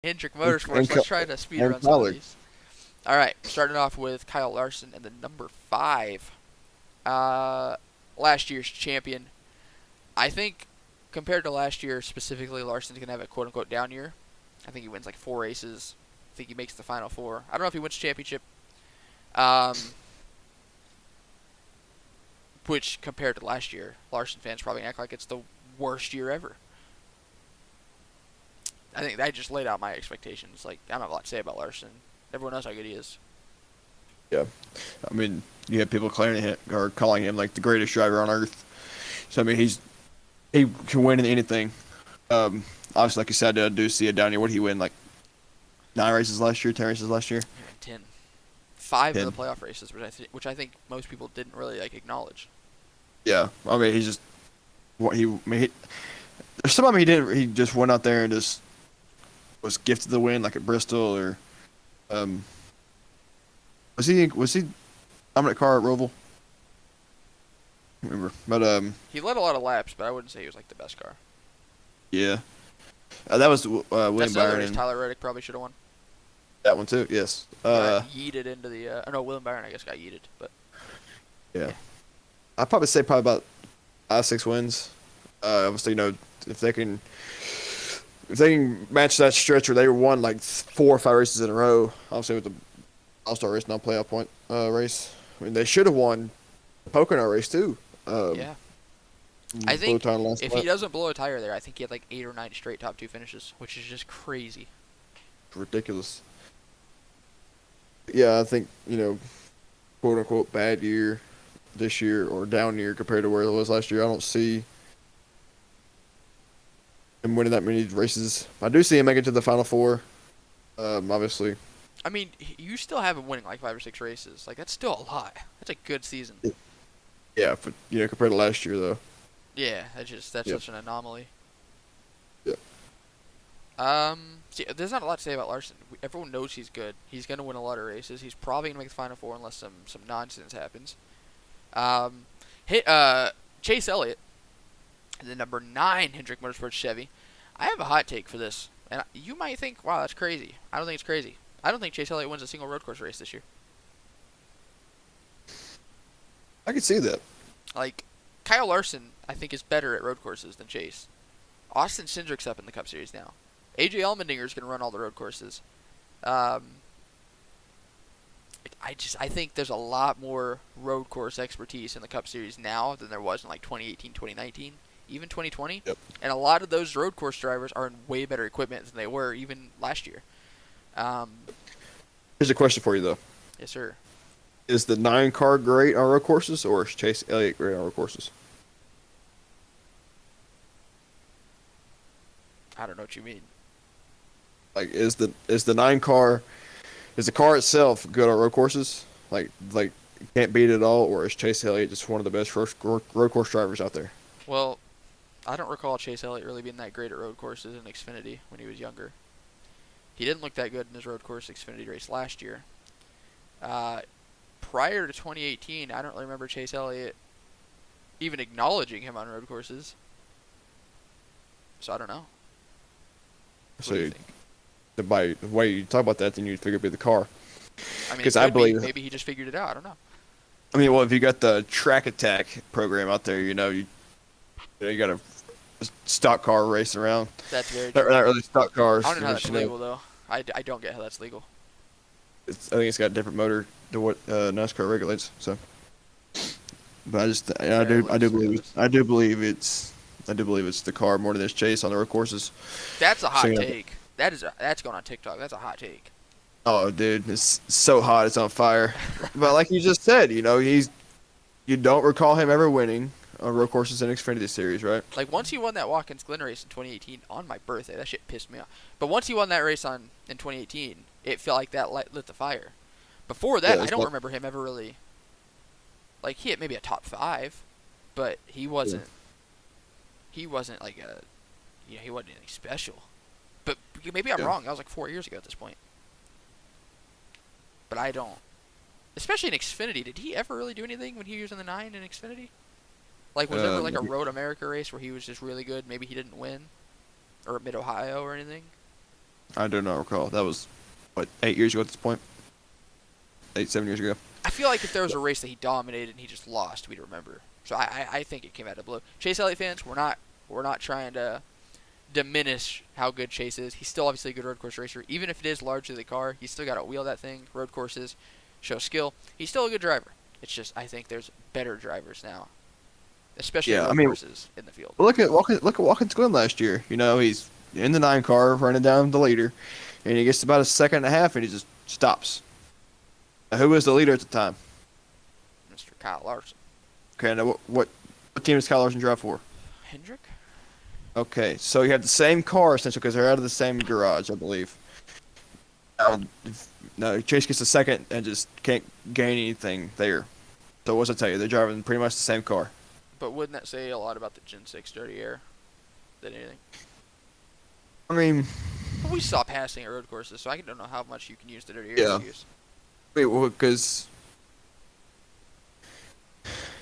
Hendrick in, Motorsports. Let's try to speed in run some of college. these. All right, starting off with Kyle Larson and the number 5. Uh, last year's champion. I think compared to last year specifically, Larson's gonna have a quote unquote down year. I think he wins like 4 races. I think he makes the final 4. I don't know if he wins championship. Um, which compared to last year, Larson fans probably act like it's the worst year ever. I think that just laid out my expectations. Like I don't have a lot to say about Larson. Everyone knows how good he is. Yeah, I mean, you have people claiming him or calling him like the greatest driver on earth. So I mean, he can win in anything. Obviously, like you said, I do see it down here. What did he win, like 9 races last year, 10 races last year? He won 10. 5 of the 10. playoff races, which I think most people didn't really like acknowledge. Yeah, I mean, he's just what he. I mean, there's some of them he didn't. He just went out there and just was gifted the win, like at Bristol or um. Was he dominant car at Roval? I can't remember, but He led a lot of laps, but I wouldn't say he was like the best car. yeah, that was That's William the other Byron race and Tyler Reddick probably should have won. that one too. Yes. Got yeeted into the. Oh no, William Byron I guess got yeeted, but Yeah. yeah. I'd probably say probably about 5 6 wins. Obviously, if they can match that stretch where they won like 4 or 5 races in a row, obviously with the All Star race, non playoff point race. I mean, they should have won the Pocono race too. Um, Yeah. I Blue think time last if he lap. doesn't blow a tire there, I think he had like 8 or 9 straight top 2 finishes, which is just crazy. Ridiculous. Yeah, I think quote unquote bad year this year or down year compared to where it was last year. I don't see him winning that many races. I do see him making it to the final 4. Obviously. I mean, you still have him winning like 5 or 6 races. Like that's still a lot. That's a good season. Yeah, but compared to last year though. Yeah, that's Yeah. such an anomaly. Yeah. See, there's not a lot to say about Larson. Everyone knows he's good. He's gonna win a lot of races. He's probably gonna make the final 4 unless some nonsense happens. Um, hit Chase Elliott, the number 9 Hendrick Motorsports Chevy. I have a hot take for this, and you might think, wow, that's crazy. I don't think it's crazy. I don't think Chase Elliott wins a single road course race this year. I could see that. Like Kyle Larson, I think is better at road courses than Chase. Austin Cindric's up in the Cup Series now. AJ Allmendinger's gonna run all the road courses. Um, I think there's a lot more road course expertise in the Cup Series now than there was in like 2018, 2019, even 2020. Yep. And a lot of those road course drivers are in way better equipment than they were even last year. Um, Here's a question for you though: yes, sir. Is the 9 car great on road courses, or is Chase Elliott great on road courses? I don't know what you mean. Like, is the 9 car is the car itself good on road courses? Like can't beat it at all, or is Chase Elliott just one of the best road course drivers out there? Well, I don't recall Chase Elliott really being that great at road courses in Xfinity when he was younger. He didn't look that good in his road course Xfinity race last year. Uh, prior to 2018, I don't really remember Chase Elliott even acknowledging him on road courses. So I don't know. What do you So think? by the way you talk about that, then you'd figure it'd be the car. I mean, it Because I could be. believe, Maybe he just figured it out. I don't know. I mean, well, if you got the Track Attack program out there, you got a stock car racing around. That's very Not, true. not really stock cars. I don't know how But, that's legal though. I don't get how that's legal. I think it's got a different motor to what NASCAR regulates. So, but Regulates, I guess. I do believe it's the car more than it's Chase on the road courses. That's a So, hot take. That's going on TikTok. That's a hot take. oh, dude, it's so hot, it's on fire. But like you just said, you don't recall him ever winning on road courses in Xfinity Series, right? Like once he won that Watkins Glen race in 2018 on my birthday, that shit pissed me off. But once he won that race in 2018, it felt like that lit the fire. Before that, Yeah, I it's don't like, remember him ever really like he hit maybe a top 5, but he yeah. wasn't. He wasn't like he wasn't anything special. But maybe I'm Yeah. wrong. That was like 4 years ago at this point. But I don't. Especially in Xfinity, did he ever really do anything when he was in the 9 in Xfinity? Like, was there ever like a Um, Road America race where he was just really good? Maybe he didn't win, or Mid Ohio or anything. I do not recall. That was what 8 years ago at this point. 8, 7 years ago. I feel like if there was a race that he dominated and he just lost, we'd remember. So I think it came out of blue. Chase Elliott fans, we're not trying to diminish how good Chase is. He's still obviously a good road course racer. Even if it is largely the car, he's still got to wheel that thing. Road courses show skill. He's still a good driver. It's just I think there's better drivers now, especially Yeah, I road mean, courses in the field. look at Watkins Glen last year. You know, he's in the 9 car running down the leader, and he gets about a second and a half, and he just stops. Now, who was the leader at the time? Mr. Kyle Larson. Okay, now what team does Kyle Larson drive for? Hendrick? Okay, so you have the same car essentially because they're out of the same garage, I believe. No, Chase gets a second and just can't gain anything there. So what's it tell you? They're driving pretty much the same car. But wouldn't that say a lot about the Gen 6 dirty air than anything? I mean, But we saw passing at road courses, so I don't know how much you can use the dirty air yeah. excuse. Wait, well, because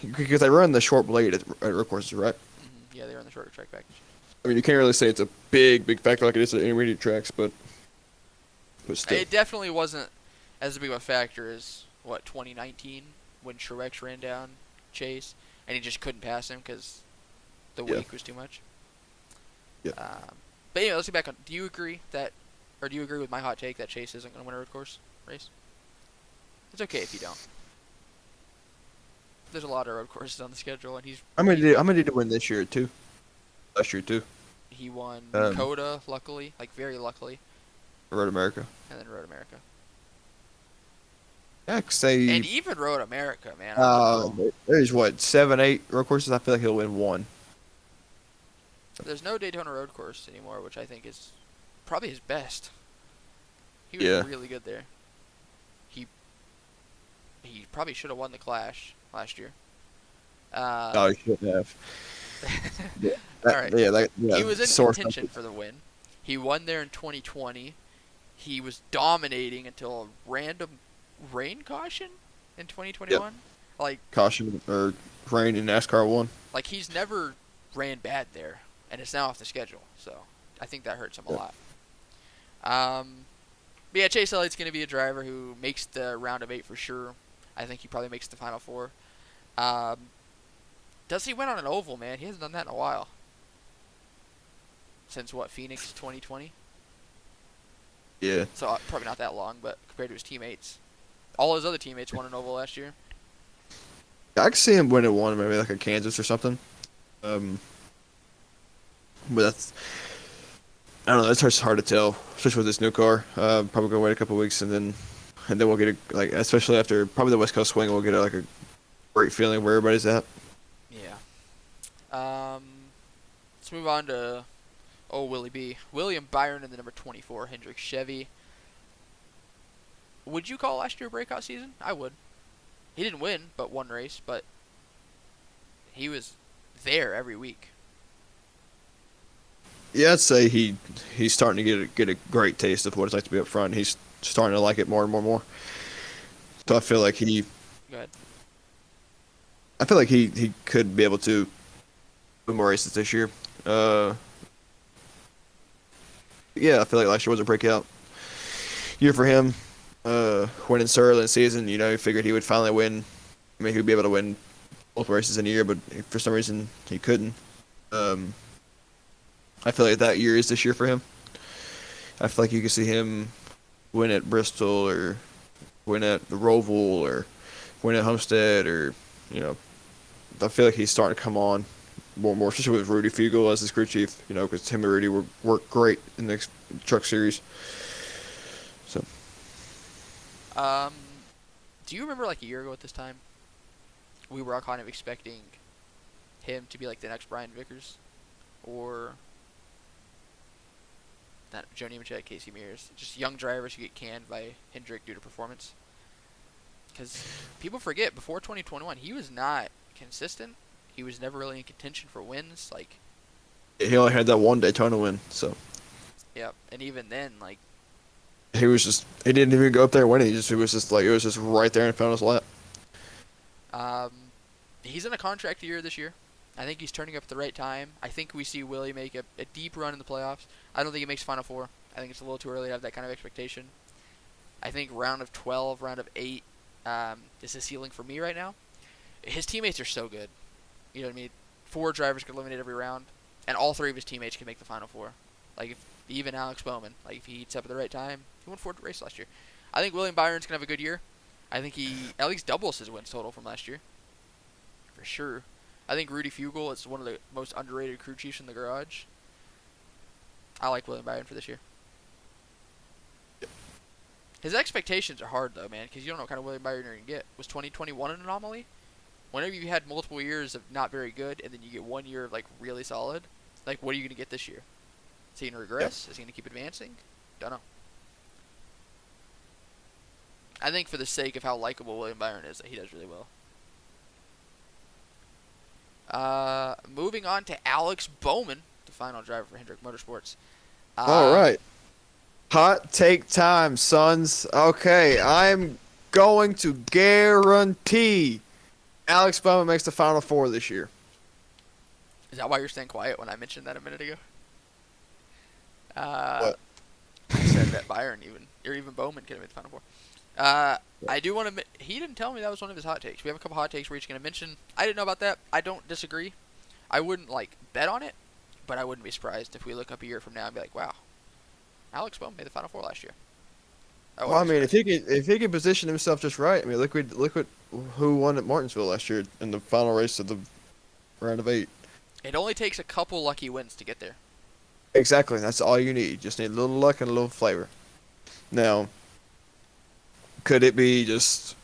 they run the short blade at road courses, right? Yeah, they're on the shorter track package. I mean, you can't really say it's a big factor like it is at intermediate tracks, but still. It definitely wasn't as big of a factor as, 2019 when Truex ran down Chase and he just couldn't pass him because the Yeah. wake was too much. Yeah. But anyway, let's get back on. Do you agree with my hot take that Chase isn't going to win a road course race? It's okay if you don't. There's a lot of road courses on the schedule, and I'm gonna need to win this year too. Last year too. he won Um, Dakota, luckily, very luckily, Road America. and then Road America. Yeah, say. And even Road America, man. I don't know. There's what 7, 8 road courses. I feel like he'll win one. There's no Daytona road course anymore, which I think is probably his best. He was Yeah. really good there. He probably should have won the Clash last year. No, he shouldn't have. Yeah, All right. yeah. He was in Source contention for the win. He won there in 2020. He was dominating until a random rain caution in 2021. Like caution or rain in NASCAR one. he's never ran bad there, and it's now off the schedule. So I think that hurts him a Yeah. lot. But yeah, Chase Elliott's going to be a driver who makes the round of 8 for sure. I think he probably makes the final 4. Does he win on an oval, man? He hasn't done that in a while. Since Phoenix 2020? Yeah. So probably not that long, but compared to his teammates. All his other teammates won an oval last year. I could see him winning one, maybe like a Kansas or something. But that's I don't know. That's hard to tell, especially with this new car. Probably gonna wait a couple weeks and then we'll get especially after probably the West Coast swing, we'll get a great feeling where everybody's at. Yeah. Let's move on to Willie B. William Byron in the number 24 Hendrick Chevy. Would you call last year a breakout season? I would. He didn't win, but one race, but he was there every week. Yeah, I'd say he's starting to get a great taste of what it's like to be up front. He's starting to like it more and more and more. So I feel like Go ahead. he could be able to win more races this year. Yeah, I feel like last year was a breakout year for him. Winning so early in the season, he figured he would finally win. I mean, he'd be able to win both races in a year, but for some reason he couldn't. I feel like that year is this year for him. I feel like you can see him win at Bristol or win at the Roval or win at Homestead or, I feel like he's starting to come on more and more, especially with Rudy Fugle as his crew chief, because him and Rudy work great in the truck series. So. Do you remember a year ago at this time, we were all kind of expecting him to be the next Brian Vickers, or not Joe Nemechek, Casey Mears, just young drivers who get canned by Hendrick due to performance? Because people forget, before 2021, he was not consistent. He was never really in contention for wins. He only had that one Daytona win, so. Yeah, and even then, he didn't even go up there winning. It was just right there and found his lap. He's in a contract year this year. I think he's turning up at the right time. I think we see Willie make a deep run in the playoffs. I don't think he makes Final Four. I think it's a little too early to have that kind of expectation. I think round of 12, round of 8 is the ceiling for me right now. His teammates are so good. You know what I mean? 4 drivers could eliminate every round, and all 3 of his teammates can make the final 4. Like, if, even Alex Bowman, like if he heats up at the right time, he won 4 races last year. I think William Byron's gonna have a good year. I think he at least doubles his wins total from last year, for sure. I think Rudy Fugle is one of the most underrated crew chiefs in the garage. I like William Byron for this year. His expectations are hard though, man, because you don't know what kind of William Byron you're gonna get. Was 2021 an anomaly? Whenever you had multiple years of not very good, and then you get 1 year of like really solid, like what are you gonna get this year? Is he gonna regress? Is he gonna keep advancing? Don't know. I think for the sake of how likable William Byron is, that he does really well. Moving on to Alex Bowman, the final driver for Hendrick Motorsports. All Uh, right. Hot take time, sons. Okay, I'm going to guarantee Alex Bowman makes the Final Four this year. is that why you're staying quiet when I mentioned that a minute ago? Uh, What? I said that Byron even, or even Bowman could have made the Final Four. Uh, I do want to. He didn't tell me that was one of his hot takes. We have a couple hot takes we're each going to mention. I didn't know about that. I don't disagree. I wouldn't like bet on it, but I wouldn't be surprised if we look up a year from now and be like, wow, Alex Bowman made the Final Four last year. I Well, I wouldn't be mean, surprised. if he could position himself just right, I mean, look what who won at Martinsville last year in the final race of the round of 8. It only takes a couple lucky wins to get there. Exactly, that's all you need. Just need a little luck and a little flavor. Now, could it be just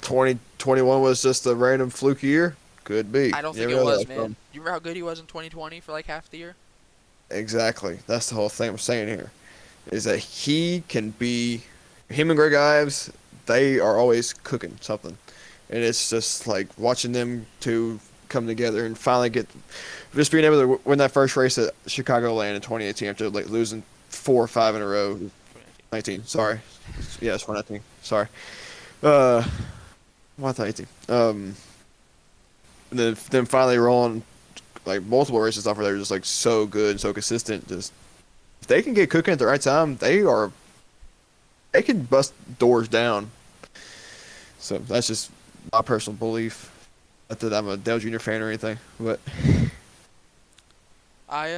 2021 was just a random fluke year? Could be. I don't You think never it know was, that man. You remember how good he was in 2020 for like half the year? Exactly. That's the whole thing I'm saying here. Is that he can be him and Greg Ives, they are always cooking something. And it's just like watching them two come together and finally get just being able to win that first race at Chicagoland in 2018 after like losing 4 or 5 in a row. 19, sorry. Yeah, it's 2019. Sorry. Uh, well, I thought 18. And then finally rolling like multiple races off where they're just like so good and so consistent. Just if they can get cooking at the right time, they can bust doors down. So that's just my personal belief. Not that I'm a Dale Jr. fan or anything, but I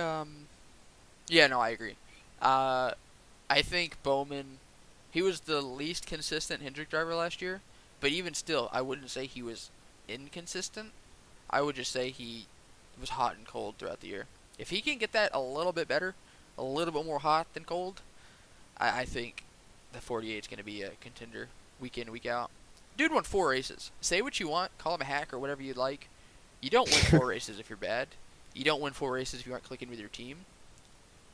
yeah, no, I agree. Uh, I think Bowman, he was the least consistent Hendrick driver last year, but even still, I wouldn't say he was inconsistent. I would just say he was hot and cold throughout the year. If he can get that a little bit better, a little bit more hot than cold, I think the 48 is going to be a contender week in, week out. Dude won 4 races. Say what you want, call him a hack or whatever you'd like. You don't win 4 races if you're bad. You don't win 4 races if you aren't clicking with your team.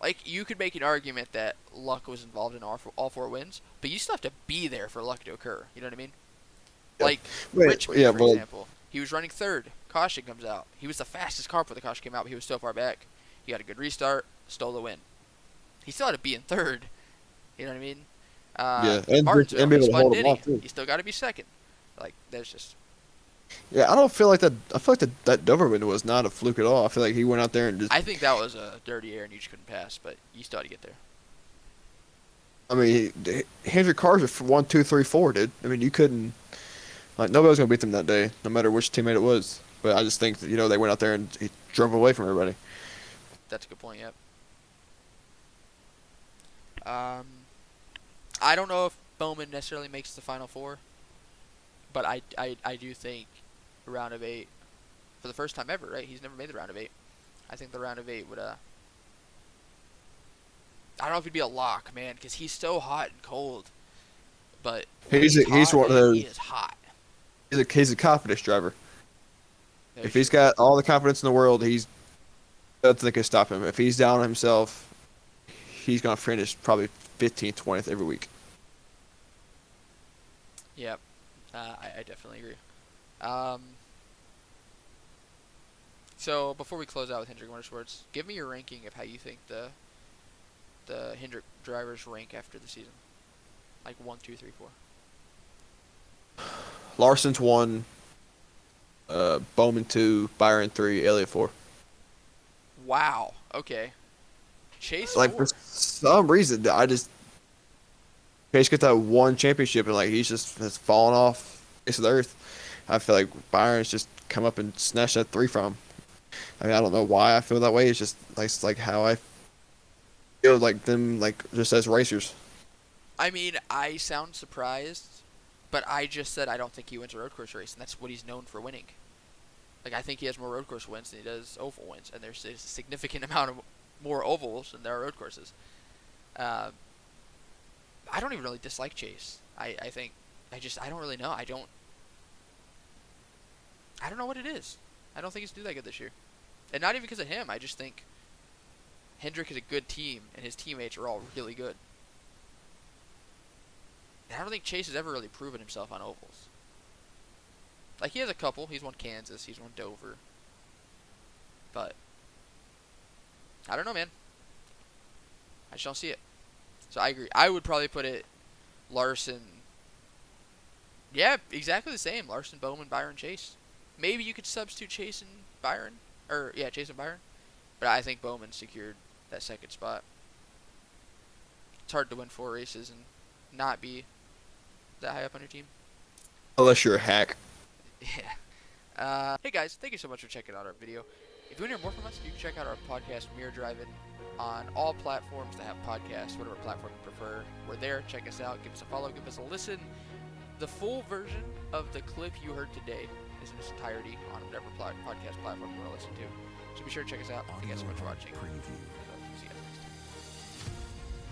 Like, you could make an argument that luck was involved in all 4 wins, but you still have to be there for luck to occur. You know what I mean? yeah. Like, Wait, Richmond, yeah, for well, example. He was running 3rd. Caution comes out. He was the fastest car before the caution came out, but he was so far back. He got a good restart, stole the win. He still had to be in 3rd. You know what I mean? yeah, and Martinsville, be he able to spun, hold them didn't off he? too. He still got to be 2nd. Like, that's just... Yeah, I don't feel like that. I feel like that Dover win was not a fluke at all. I feel like he went out there and just. I think that was a dirty air and you just couldn't pass, but you still had to get there. I mean, Hendrick cars are 1, 2, 3, 4, dude. I mean, you couldn't. Like nobody was gonna beat them that day, no matter which teammate it was. But I just think that they went out there and he drove away from everybody. That's a good point, yep. Um, I don't know if Bowman necessarily makes the Final 4, but I do think round of 8, for the first time ever, right? He's never made the round of 8. I think the round of 8 would, I don't know if he'd be a lock, man, because he's so hot and cold. But when He's he's he's hot, one of man, he those. is hot. He's a confidence driver. Very If he's true. got all the confidence in the world, nothing can stop him. If he's down on himself, he's gonna finish probably 15th, 20th every week. Yep. I definitely agree. Um, so before we close out with Hendrick Motorsports, give me your ranking of how you think the Hendrick drivers rank after the season. Like 1, 2, 3, 4. Larson's 1, Bowman 2, Byron 3, Elliott 4. Wow. Okay. Chase Like for 4. some reason, Chase got that one championship and like he's just has fallen off the face of the earth. I feel like Byron's just come up and snatched that 3 from him. I mean, I don't know why I feel that way. It's like how I feel like them like just as racers. I mean, I sound surprised, but I just said I don't think he wins a road course race, and that's what he's known for winning. Like, I think he has more road course wins than he does oval wins, and there's a significant amount of more ovals than there are road courses. Uh, I don't even really dislike Chase. I think I don't really know. I don't know what it is. I don't think he's do that good this year, and not even because of him. I just think Hendrick is a good team, and his teammates are all really good. And I don't think Chase has ever really proven himself on ovals. Like, he has a couple. He's won Kansas. He's won Dover. But I don't know, man. I just don't see it. So I agree. I would probably put it Larson. Yeah, exactly the same. Larson, Bowman, Byron, Chase. Maybe you could substitute Chase and Byron. Or, yeah, Chase and Byron. But I think Bowman secured that second spot. It's hard to win 4 races and not be that high up on your team. Unless you're a hack. Yeah. Hey guys, thank you so much for checking out our video. If you want to hear more from us, you can check out our podcast, Mirror Driving, on all platforms that have podcasts, whatever platform you prefer. We're there. Check us out. Give us a follow. Give us a listen. The full version of the clip you heard today is in its entirety on whatever podcast platform you want to listen to. So be sure to check us out. Thank you guys so much for watching. Preview.